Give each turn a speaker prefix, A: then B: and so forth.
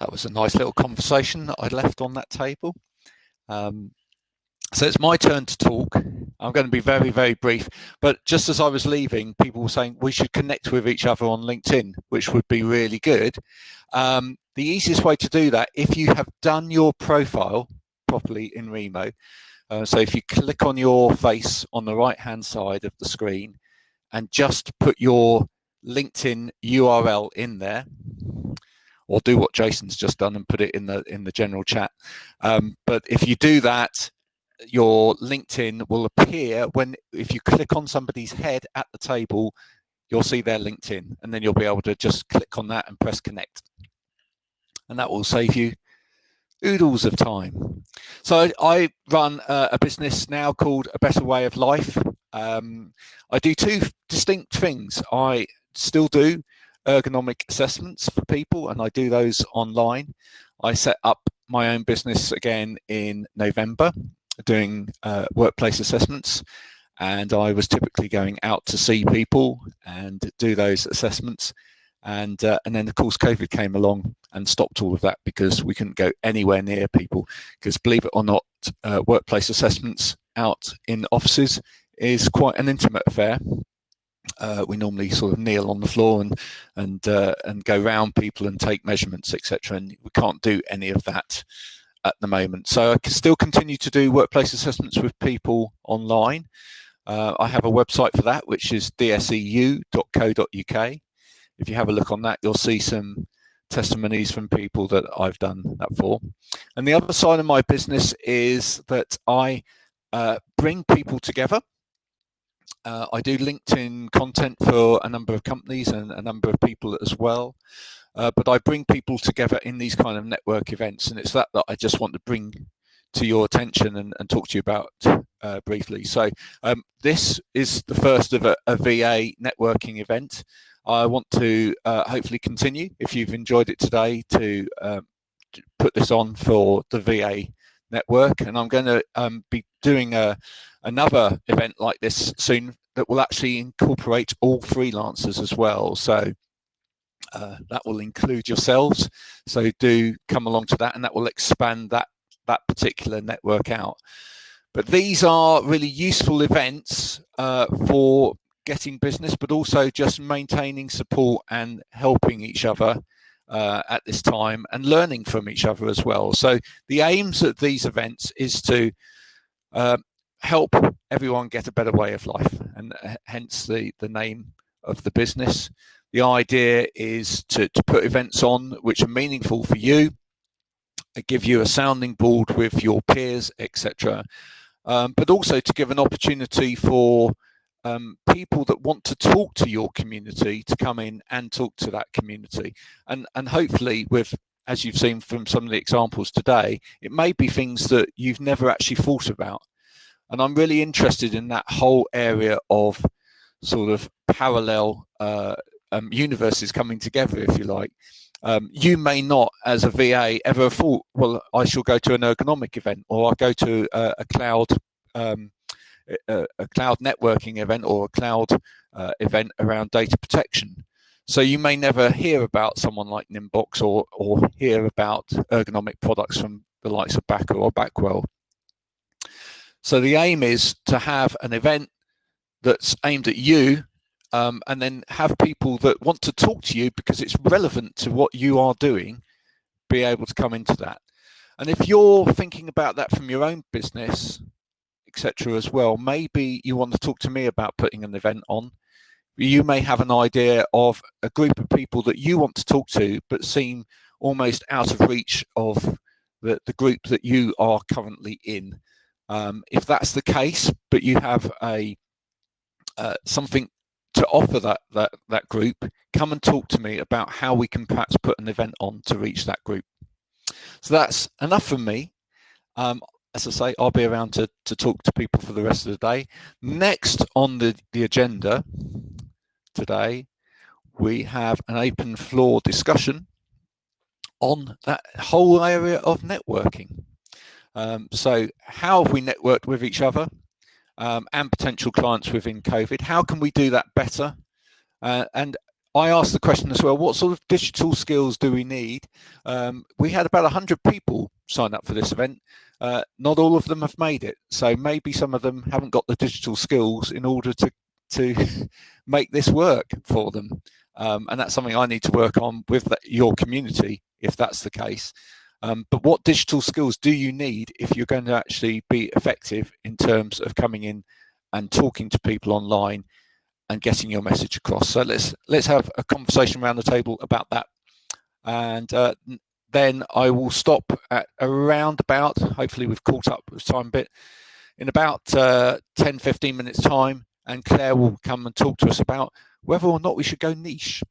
A: That was a nice little conversation that I left on that table. So it's my turn to talk. I'm going to be very, very brief. But just as I was leaving, people were saying we should connect with each other on LinkedIn, which would be really good. The easiest way to do that, if you have done your profile properly in Remo, so if you click on your face on the right-hand side of the screen and just put your LinkedIn URL in there, or do what Jason's just done and put it in the general chat. But if you do that, your LinkedIn will appear if you click on somebody's head at the table, you'll see their LinkedIn, and then you'll be able to just click on that and press connect. And that will save you oodles of time. So I run a business now called A Better Way of Life. I do two distinct things. I still do ergonomic assessments for people, and I do those online. I set up my own business again in November, doing workplace assessments, and I was typically going out to see people and do those assessments, and then of course COVID came along and stopped all of that because we couldn't go anywhere near people, because believe it or not, workplace assessments out in offices is quite an intimate affair. We normally sort of kneel on the floor and go round people and take measurements, etc., and we can't do any of that at the moment. So I can still continue to do workplace assessments with people online. I have a website for that, which is dseu.co.uk. If you have a look on that, you'll see some testimonies from people that I've done that for. And the other side of my business is that I bring people together. I do LinkedIn content for a number of companies and a number of people as well. But I bring people together in these kind of network events, and it's that I just want to bring to your attention and talk to you about briefly. So this is the first of a VA networking event. I want to hopefully continue, if you've enjoyed it today, to put this on for the VA network, and I'm going to be doing another event like this soon that will actually incorporate all freelancers as well. So that will include yourselves, so do come along to that, and that will expand that particular network out. But these are really useful events for getting business, but also just maintaining support and helping each other at this time and learning from each other as well. So the aims of these events is to help everyone get a better way of life, and hence the name of the business. The idea is to put events on which are meaningful for you, give you a sounding board with your peers, etc., but also to give an opportunity for people that want to talk to your community to come in and talk to that community. And hopefully, with, as you've seen from some of the examples today, it may be things that you've never actually thought about. And I'm really interested in that whole area of sort of parallel universes coming together, if you like. You may not, as a VA, ever have thought, well, I shall go to an ergonomic event, or I'll go to a cloud networking event, or a cloud event around data protection. So you may never hear about someone like Nimbox or hear about ergonomic products from the likes of Backer or Backwell. So the aim is to have an event that's aimed at you, and then have people that want to talk to you because it's relevant to what you are doing, be able to come into that. And if you're thinking about that from your own business, etc., as well, maybe you want to talk to me about putting an event on. You may have an idea of a group of people that you want to talk to, but seem almost out of reach of the group that you are currently in. If that's the case, but you have something to offer that group, come and talk to me about how we can perhaps put an event on to reach that group. So that's enough from me. As I say, I'll be around to talk to people for the rest of the day. Next on the agenda today, we have an open floor discussion on that whole area of networking. So how have we networked with each other and potential clients within COVID? How can we do that better? And I asked the question as well, what sort of digital skills do we need? We had about 100 people sign up for this event. Not all of them have made it. So maybe some of them haven't got the digital skills in order to make this work for them. And that's something I need to work on with your community, if that's the case. But what digital skills do you need if you're going to actually be effective in terms of coming in and talking to people online and getting your message across? So let's have a conversation around the table about that, and then I will stop at around about, hopefully we've caught up with time a bit, in about 10-15 minutes time, and Claire will come and talk to us about whether or not we should go niche.